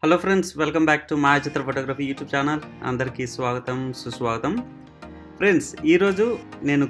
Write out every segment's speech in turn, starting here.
Hello friends, welcome back to మా చిత్ర photography YouTube channel. అందరికీ స్వాగతం, సుస్వాగతం. ఫ్రెండ్స్, ఈరోజు నేను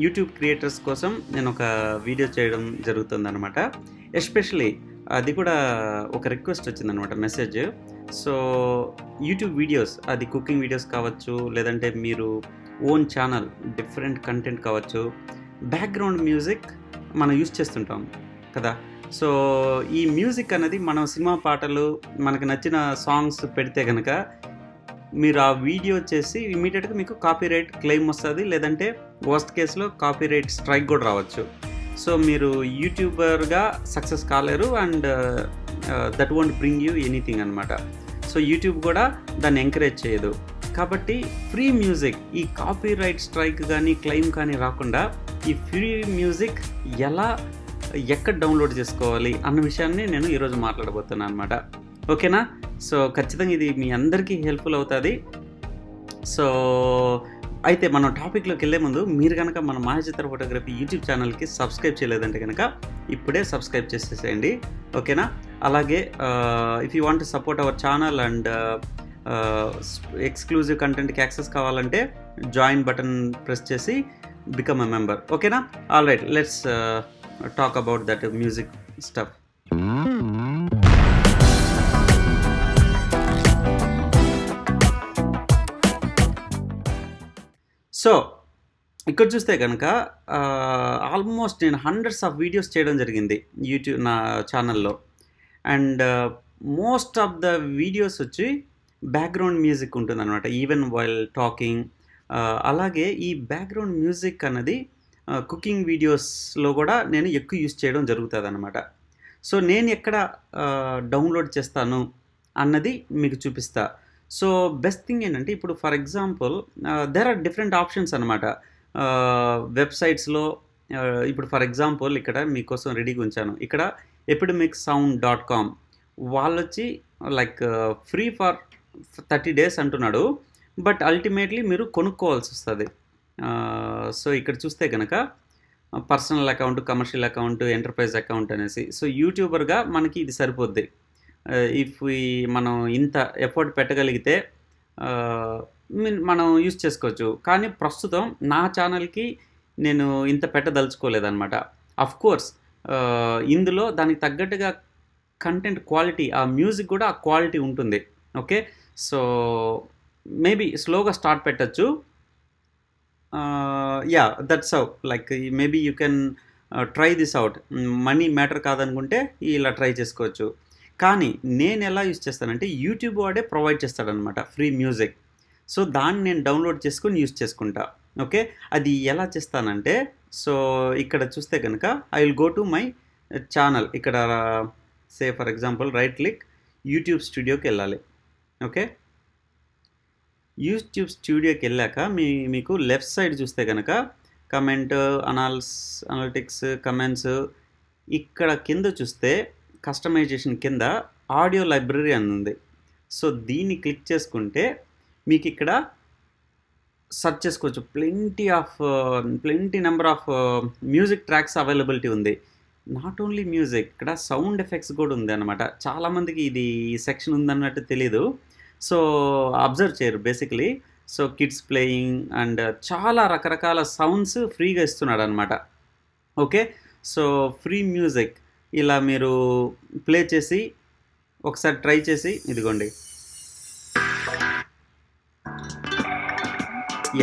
యూట్యూబ్ క్రియేటర్స్ కోసం నేను ఒక వీడియో చేయడం జరుగుతుందన్నమాట. ఎస్పెషలీ అది కూడా ఒక రిక్వెస్ట్ వచ్చిందనమాట, మెసేజ్. సో యూట్యూబ్ వీడియోస్, అది కుకింగ్ వీడియోస్ కావచ్చు, లేదంటే మీరు ఓన్ ఛానల్ డిఫరెంట్ కంటెంట్ కావచ్చు, బ్యాక్గ్రౌండ్ మ్యూజిక్ మనం యూస్ చేస్తుంటాం కదా. సో ఈ మ్యూజిక్ అనేది మనం సినిమా పాటలు, మనకు నచ్చిన సాంగ్స్ పెడితే కనుక మీరు ఆ వీడియో చేసి ఇమీడియట్గా మీకు కాపీరైట్ క్లెయిమ్ వస్తుంది, లేదంటే వర్స్ట్ కేసులో కాపీరైట్ స్ట్రైక్ కూడా రావచ్చు. సో మీరు యూట్యూబర్గా సక్సెస్ కాలేరు, and that won't bring you anything అనమాట. సో యూట్యూబ్ కూడా దాన్ని ఎంకరేజ్ చేయదు. కాబట్టి ఫ్రీ మ్యూజిక్, ఈ కాపీరైట్ స్ట్రైక్ కానీ క్లెయిమ్ కానీ రాకుండా ఈ ఫ్రీ మ్యూజిక్ ఎక్కడ డౌన్లోడ్ చేసుకోవాలి అన్న విషయాన్ని నేను ఈరోజు మాట్లాడబోతున్నాను అనమాట. ఓకేనా? సో ఖచ్చితంగా ఇది మీ అందరికీ హెల్ప్ఫుల్ అవుతుంది. సో అయితే మనం టాపిక్లోకి వెళ్ళే ముందు, మీరు కనుక మన మాయచిత్ర ఫోటోగ్రఫీ యూట్యూబ్ ఛానల్కి సబ్స్క్రైబ్ చేయలేదంటే కనుక ఇప్పుడే సబ్స్క్రైబ్ చేసేసేయండి. ఓకేనా? అలాగే if you want to support our channel and exclusive కంటెంట్కి యాక్సెస్ కావాలంటే జాయిన్ బటన్ ప్రెస్ చేసి బికమ్ ఎ మెంబర్. ఓకేనా? All right, let's talk about that music stuff. So ఇక్కడ చూస్తే కనుక ఆల్మోస్ట్ నేను హండ్రెడ్స్ ఆఫ్ వీడియోస్ చేయడం జరిగింది యూట్యూబ్ నా ఛానల్లో. And most of the videos వచ్చి బ్యాక్గ్రౌండ్ మ్యూజిక్ ఉంటుందన్నమాట, ఈవెన్ వైల్ టాకింగ్. అలాగే ఈ బ్యాక్గ్రౌండ్ మ్యూజిక్ అన్నది కుకింగ్ వీడియోస్లో కూడా నేను ఎక్కువ యూస్ చేయడం జరుగుతుంది అనమాట. సో నేను ఎక్కడ డౌన్లోడ్ చేస్తాను అన్నది మీకు చూపిస్తా. సో బెస్ట్ థింగ్ ఏంటంటే, ఇప్పుడు for example there are different options అనమాట వెబ్సైట్స్లో. ఇప్పుడు ఫర్ ఎగ్జాంపుల్ ఇక్కడ మీకోసం రెడీగా ఉంచాను. ఇక్కడ epidemicsound.com వాళ్ళు వచ్చి లైక్ ఫ్రీ ఫర్ 30 days అంటున్నాడు, బట్ అల్టిమేట్లీ మీరు కొనుక్కోవాల్సి వస్తుంది. సో ఇక్కడ చూస్తే కనుక personal account, commercial account, enterprise account అనేసి. సో యూట్యూబర్గా మనకి ఇది సరిపోద్ది. ఇఫ్ మనం ఇంత ఎఫర్ట్ పెట్టగలిగితే మనం యూస్ చేసుకోవచ్చు. కానీ ప్రస్తుతం నా ఛానల్కి నేను ఇంత పెట్టదలుచుకోలేదన్నమాట. అఫ్కోర్స్ ఇందులో దానికి తగ్గట్టుగా కంటెంట్ క్వాలిటీ, ఆ మ్యూజిక్ కూడా ఆ క్వాలిటీ ఉంటుంది. ఓకే, సో మేబీ స్లోగా స్టార్ట్ పెట్టచ్చు. That's how, like maybe you can try this out. Money matter కాదనుకుంటే ఇలా ట్రై చేసుకోవచ్చు. కానీ నేను ఎలా యూస్ చేస్తానంటే, యూట్యూబ్ వాడే ప్రొవైడ్ చేస్తాడనమాట ఫ్రీ మ్యూజిక్. సో దాన్ని నేను డౌన్లోడ్ చేసుకుని యూస్ చేసుకుంటా. ఓకే, అది ఎలా చేస్తానంటే, సో ఇక్కడ చూస్తే కనుక I will go to my channel. ఇక్కడ say for example right click, YouTube స్టూడియోకి వెళ్ళాలి. ఓకే, యూట్యూబ్ స్టూడియోకి వెళ్ళాక మీకు లెఫ్ట్ సైడ్ చూస్తే కనుక కమెంట్, అనలిటిక్స్, కమెంట్స్, ఇక్కడ కింద చూస్తే కస్టమైజేషన్ కింద ఆడియో లైబ్రరీ అని ఉంది. సో దీన్ని క్లిక్ చేసుకుంటే మీకు ఇక్కడ సెర్చ్ చేసుకోవచ్చు. Plenty number of music tracks availability ఉంది. నాట్ ఓన్లీ మ్యూజిక్, ఇక్కడ సౌండ్ ఎఫెక్ట్స్ కూడా ఉంది అనమాట. చాలామందికి ఇది సెక్షన్ ఉందన్నట్టు తెలీదు. సో అబ్జర్వ్ చేయరు basically. So kids playing and చాలా రకరకాల సౌండ్స్ ఫ్రీగా ఇస్తున్నాడు అనమాట. ఓకే, సో ఫ్రీ మ్యూజిక్ ఇలా మీరు ప్లే చేసి ఒకసారి ట్రై చేసి, ఇదిగోండి,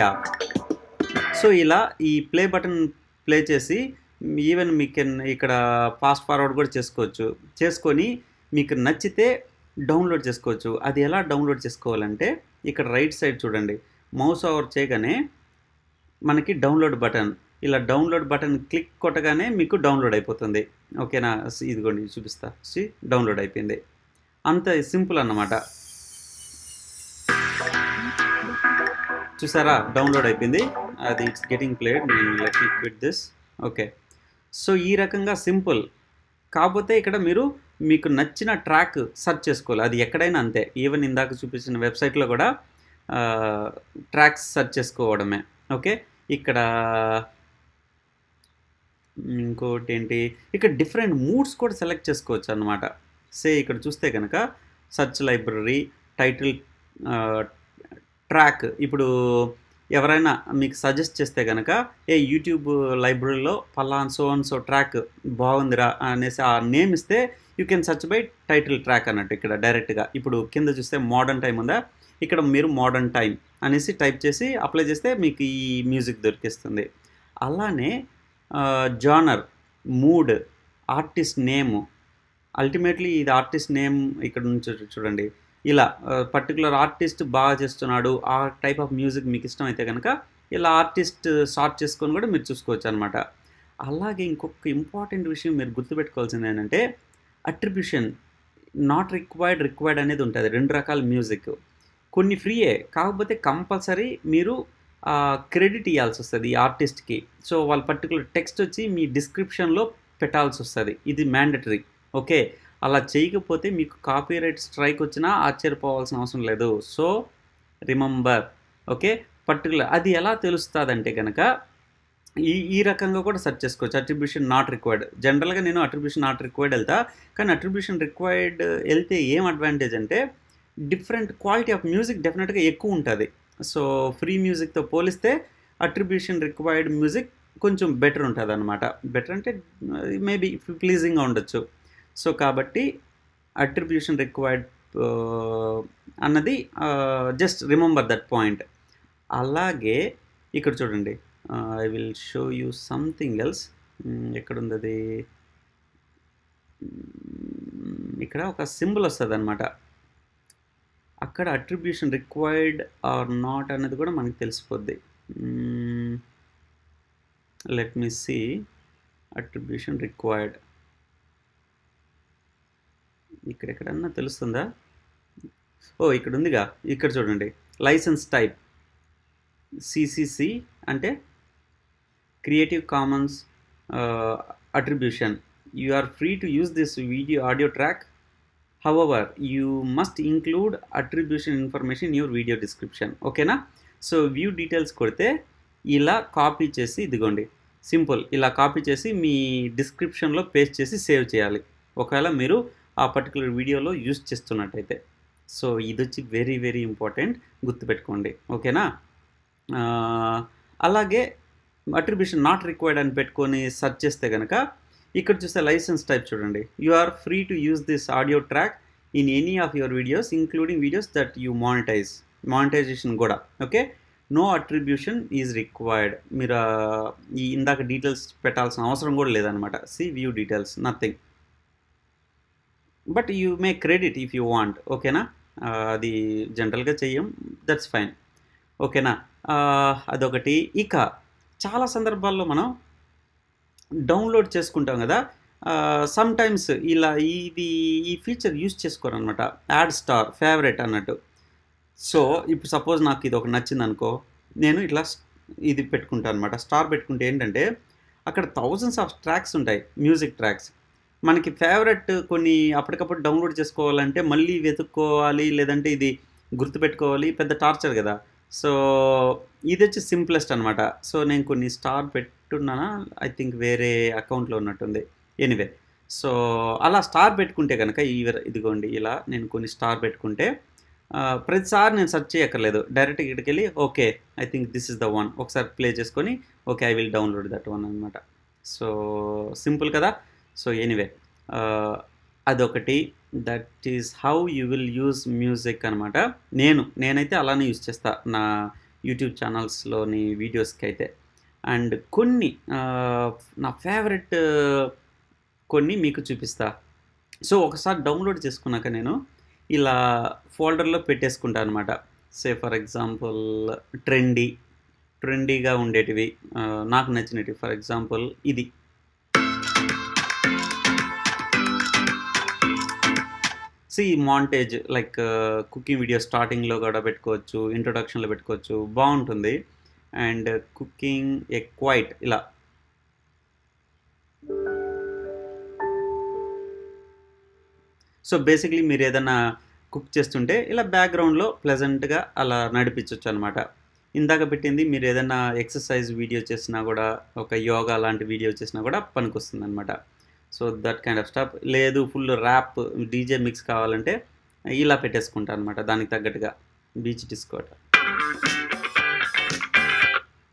యా. సో ఇలా ఈ ప్లే బటన్ ప్లే చేసి ఈవెన్ మీకు ఇక్కడ ఫాస్ట్ ఫార్వర్డ్ కూడా చేసుకొని మీకు నచ్చితే డౌన్లోడ్ చేసుకోవచ్చు. అది ఎలా డౌన్లోడ్ చేసుకోవాలంటే, ఇక్కడ రైట్ సైడ్ చూడండి, మౌస్ ఓవర్ చేయగానే మనకి డౌన్లోడ్ బటన్, ఇలా డౌన్లోడ్ బటన్ క్లిక్ కొట్టగానే మీకు డౌన్లోడ్ అయిపోతుంది. ఓకేనా? ఇదిగోండి చూపిస్తా, డౌన్లోడ్ అయిపోయింది. అంత సింపుల్ అన్నమాట. చూసారా, డౌన్లోడ్ అయిపోయింది. అది it's getting played. Let me quit this. Okay, so ఈ రకంగా సింపుల్. కాకపోతే ఇక్కడ మీకు నచ్చిన ట్రాక్ సెర్చ్ చేసుకోవాలి. అది ఎక్కడైనా అంతే. ఈవెన్ ఇందాక చూపించిన వెబ్సైట్లో కూడా ట్రాక్స్ సెర్చ్ చేసుకోవడమే. ఓకే, ఇక్కడ ఇంకోటి ఏంటి, ఇక్కడ డిఫరెంట్ మూడ్స్ కూడా సెలెక్ట్ చేసుకోవచ్చు అన్నమాట. సే ఇక్కడ చూస్తే కనుక సెర్చ్ లైబ్రరీ, టైటిల్, ట్రాక్. ఇప్పుడు ఎవరైనా మీకు సజెస్ట్ చేస్తే కనుక యూట్యూబ్ లైబ్రరీలో పలానా సో అండ్ సో ట్రాక్ బాగుందిరా అనేసి ఆ నేమ్ ఇస్తే you can search by title track అన్నట్టు. ఇక్కడ డైరెక్ట్గా ఇప్పుడు కింద చూస్తే మోడర్న్ టైం ఉందా, ఇక్కడ మీరు మోడర్న్ టైం అనేసి టైప్ చేసి అప్లై చేస్తే మీకు ఈ మ్యూజిక్ దొరికిస్తుంది. అలానే జానర్, మూడ్, ఆర్టిస్ట్ నేము, అల్టిమేట్లీ ఇది ఆర్టిస్ట్ నేమ్ ఇక్కడ నుంచి చూడండి. ఇలా పర్టికులర్ ఆర్టిస్ట్ బాగా చేస్తున్నాడు, ఆ టైప్ ఆఫ్ మ్యూజిక్ మీకు ఇష్టం అయితే కనుక ఇలా ఆర్టిస్ట్ సార్ట్ చేసుకొని కూడా మీరు చూసుకోవచ్చు అనమాట. అలాగే ఇంకొక ఇంపార్టెంట్ విషయం మీరు గుర్తుపెట్టుకోవాల్సింది ఏంటంటే అట్రిబ్యూషన్, నాట్ రిక్వైర్డ్, రిక్వైర్డ్ అనేది ఉంటుంది. 2 రకాల మ్యూజిక్. కొన్ని ఫ్రీయే, కాకపోతే కంపల్సరీ మీరు క్రెడిట్ ఇవ్వాల్సి వస్తుంది ఈ ఆర్టిస్ట్కి. సో వాళ్ళ పర్టికులర్ టెక్స్ట్ వచ్చి మీ డిస్క్రిప్షన్లో పెట్టాల్సి వస్తుంది. ఇది మ్యాండటరీ. ఓకే, అలా చేయకపోతే మీకు కాపీరైట్ స్ట్రైక్ వచ్చినా ఆశ్చర్యపోవాల్సిన అవసరం లేదు. So remember. ఓకే, పర్టికులర్ అది ఎలా తెలుస్తుందంటే కనుక ఈ రకంగా కూడా సెర్చ్ చేసుకోవచ్చు. Attribution not required. జనరల్గా నేను అట్రిబ్యూషన్ నాట్ రిక్వైర్డ్ వెళ్తా, కానీ అట్రిబ్యూషన్ రిక్వైర్డ్ వెళ్తే ఏం అడ్వాంటేజ్ అంటే డిఫరెంట్ క్వాలిటీ ఆఫ్ మ్యూజిక్ డెఫినెట్గా ఎక్కువ ఉంటుంది. సో ఫ్రీ మ్యూజిక్తో పోలిస్తే అట్రిబ్యూషన్ రిక్వైర్డ్ మ్యూజిక్ కొంచెం బెటర్ ఉంటుంది అనమాట. బెటర్ అంటే మేబీ ప్లీజింగ్గా ఉండొచ్చు. సో కాబట్టి అట్రిబ్యూషన్ రిక్వైర్డ్ అన్నది జస్ట్ రిమెంబర్ దట్ పాయింట్. అలాగే ఇక్కడ చూడండి, I will show you something else. ఎక్కడుంది అది? ఇక్కడ ఒక సింబల్ వస్తుంది అనమాట. అక్కడ అట్రిబ్యూషన్ రిక్వైర్డ్ ఆర్ నాట్ అనేది కూడా మనకి తెలిసిపోద్ది. Let me see. Attribution required ఇక్కడెక్కడన్నా తెలుస్తుందా? ఇక్కడ ఉందిగా, ఇక్కడ చూడండి. లైసెన్స్ టైప్ సిసిసి అంటే creative commons attribution. You are free to use this audio track, however you must include attribution information in your video description. ఓకేనా? సో వ్యూ డీటెయిల్స్ కొడితే ఇలా కాపీ చేసి, ఇదిగోండి సింపుల్, ఇలా కాపీ చేసి మీ డిస్క్రిప్షన్లో పేస్ట్ చేసి సేవ్ చేయాలి, ఒకవేళ మీరు ఆ పర్టికులర్ వీడియోలో యూజ్ చేస్తున్నట్టయితే. సో ఇది వచ్చి వెరీ వెరీ ఇంపార్టెంట్, గుర్తుపెట్టుకోండి. ఓకేనా? అలాగే అట్రిబ్యూషన్ నాట్ రిక్వైర్డ్ అని పెట్టుకొని సెర్చ్ చేస్తే కనుక ఇక్కడ చూస్తే లైసెన్స్ టైప్ చూడండి. You are free to use this audio track in any of your videos including videos that you monetization కూడా. Okay, no attribution is required. మీరు ఈ ఇందాక డీటెయిల్స్ పెట్టాల్సిన అవసరం కూడా లేదనమాట. See view details, nothing, but you may credit if you want. ఓకేనా? అది జనరల్గా చెయ్యం, దట్స్ ఫైన్. ఓకేనా? అదొకటి. ఇక చాలా సందర్భాల్లో మనం డౌన్లోడ్ చేసుకుంటాం కదా, సమ్ టైమ్స్ ఇలా ఈ ఫీచర్ యూజ్ చేసుకోరు అనమాట. యాడ్ స్టార్ ఫేవరెట్ అన్నట్టు. సో ఇప్పుడు సపోజ్ నాకు ఇది ఒక నచ్చింది అనుకో, నేను ఇట్లా ఇది పెట్టుకుంటాను అనమాట. స్టార్ పెట్టుకుంటే ఏంటంటే అక్కడ థౌజండ్స్ ఆఫ్ ట్రాక్స్ ఉంటాయి, మ్యూజిక్ ట్రాక్స్. మనకి ఫేవరెట్ కొన్ని అప్పటికప్పుడు డౌన్లోడ్ చేసుకోవాలంటే మళ్ళీ వెతుక్కోవాలి, లేదంటే ఇది గుర్తుపెట్టుకోవాలి, పెద్ద టార్చర్ కదా. సో ఇది వచ్చి సింప్లెస్ట్ అనమాట. సో నేను కొన్ని స్టార్ పెట్టున్నానా, ఐ థింక్ వేరే అకౌంట్లో ఉన్నట్టుంది. ఎనీవే, సో అలా స్టార్ పెట్టుకుంటే కనుక ఇదిగోండి, ఇలా నేను కొన్ని స్టార్ పెట్టుకుంటే ప్రతిసారి నేను సెర్చ్ చేయక్కర్లేదు, డైరెక్ట్గా ఇక్కడికి వెళ్ళి okay I think this is the one, ఒకసారి ప్లే చేసుకొని okay I will download that one అనమాట. సో సింపుల్ కదా. సో ఎనీవే, అదొకటి. That is how you will use music అనమాట. నేనైతే అలానే యూజ్ చేస్తా నా యూట్యూబ్ ఛానల్స్లోని వీడియోస్కి అయితే. అండ్ కొన్ని నా ఫేవరెట్ కొన్ని మీకు చూపిస్తా. సో ఒకసారి డౌన్లోడ్ చేసుకున్నాక నేను ఇలా ఫోల్డర్లో పెట్టేసుకుంటాను అనమాట. సే ఫర్ ఎగ్జాంపుల్ ట్రెండీగా ఉండేటివి, నాకు నచ్చినవి. ఫర్ ఎగ్జాంపుల్ ఇది మాంటేజ్, లైక్ కుకింగ్ వీడియో స్టార్టింగ్లో కూడా పెట్టుకోవచ్చు, ఇంట్రొడక్షన్లో పెట్టుకోవచ్చు, బాగుంటుంది. అండ్ కుకింగ్ ఏ క్వైట్ ఇలా. సో బేసిక్లీ మీరు ఏదైనా కుక్ చేస్తుంటే ఇలా బ్యాక్గ్రౌండ్లో ప్లెజెంట్గా అలా నడిపించవచ్చు అనమాట. ఇందాక పెట్టింది మీరు ఏదైనా ఎక్సర్సైజ్ వీడియో చేసినా కూడా, ఒక యోగా లాంటి వీడియో చేసినా కూడా పనికొస్తుంది అనమాట. So that kind of stuff. లేదు ఫుల్ ర్యాప్ డీజే మిక్స్ కావాలంటే ఇలా పెట్టేసుకుంటాను అనమాట దానికి తగ్గట్టుగా బీచ్ డిస్కోట్.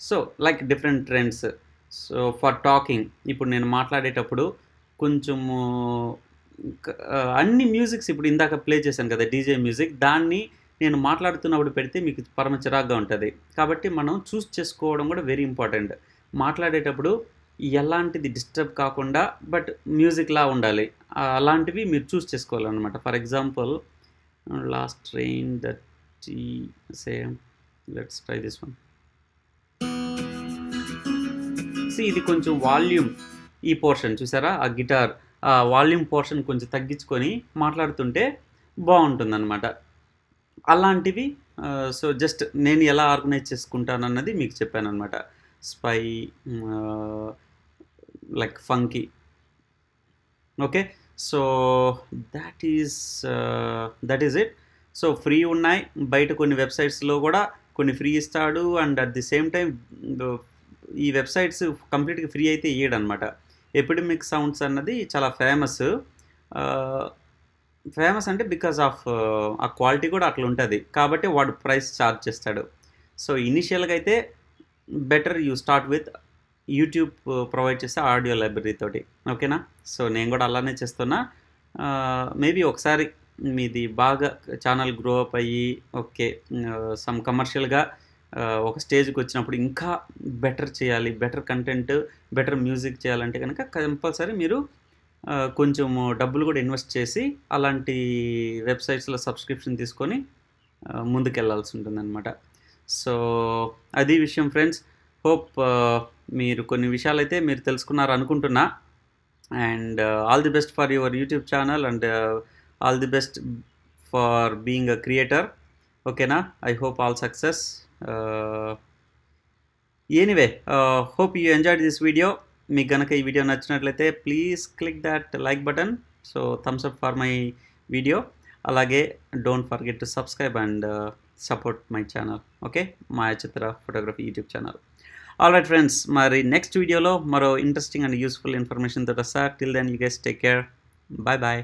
So like different trends. So for talking, ఇప్పుడు నేను మాట్లాడేటప్పుడు కొంచెము అన్ని మ్యూజిక్స్ ఇప్పుడు ఇందాక ప్లే చేశాను కదా డీజే మ్యూజిక్, దాన్ని నేను మాట్లాడుతున్నప్పుడు పెడితే మీకు పరమ చిరాగ్గా ఉంటుంది. కాబట్టి మనం చూస్ చేసుకోవడం కూడా వెరీ ఇంపార్టెంట్. మాట్లాడేటప్పుడు ఎలాంటిది డిస్టర్బ్ కాకుండా బట్ మ్యూజిక్లా ఉండాలి, అలాంటివి మీరు చూస్ చేసుకోవాలన్నమాట. For example last train that same, let's try this one. ఇది కొంచెం వాల్యూమ్, ఈ పోర్షన్ చూసారా, ఆ గిటార్ ఆ వాల్యూమ్ పోర్షన్ కొంచెం తగ్గించుకొని మాట్లాడుతుంటే బాగుంటుందన్నమాట. అలాంటివి సో జస్ట్ నేను ఎలా ఆర్గనైజ్ చేసుకుంటాను అన్నది మీకు చెప్పాను అనమాట. Spy like funky. Okay, so that is it. So free ఉన్నాయి బయట కొన్ని వెబ్సైట్స్లో కూడా, కొన్ని ఫ్రీ ఇస్తాడు and at the same time ఈ వెబ్సైట్స్ కంప్లీట్గా ఫ్రీ అయితే ఇయ్యడనమాట. ఎపిడమిక్ సౌండ్స్ అన్నది చాలా ఫేమస్ అంటే బికాజ్ ఆఫ్ ఆ క్వాలిటీ కూడా అట్లా ఉంటుంది కాబట్టి వాడు ప్రైస్ ఛార్జ్ చేస్తాడు. సో ఇనిషియల్గా అయితే better you start with YouTube provide చేస్తే ఆడియో లైబ్రరీ తోటి, ఓకేనా. సో నేను కూడా అలానే చేస్తున్నా. మేబీ ఒకసారి మీది బాగా ఛానల్ గ్రో అప్ అయ్యి ఓకే సమ్ కమర్షియల్గా ఒక స్టేజ్కి వచ్చినప్పుడు ఇంకా బెటర్ చేయాలి, బెటర్ కంటెంట్, బెటర్ మ్యూజిక్ చేయాలంటే కనుక కంపల్సరీ మీరు కొంచెం డబ్బులు కూడా ఇన్వెస్ట్ చేసి అలాంటి వెబ్సైట్స్లో సబ్స్క్రిప్షన్ తీసుకొని ముందుకెళ్ళాల్సి ఉంటుందన్నమాట. సో అది విషయం ఫ్రెండ్స్. హోప్ మీరు కొన్ని విషయాలు అయితే మీరు తెలుసుకున్నారు అనుకుంటున్నా. And all the best for your YouTube channel and all the best for being a creator, ఓకేనా. I hope all success. Anyway, hope you enjoyed this video. మీకు కనుక ఈ వీడియో నచ్చినట్లయితే please click that like button. So thumbs up for my video. అలాగే don't forget to subscribe and support my channel, okay, Maya Chitra photography YouTube channel. All right friends, మరి next వీడియోలో మరో interesting and useful information తో వస్తా. Till then you guys take care, bye bye.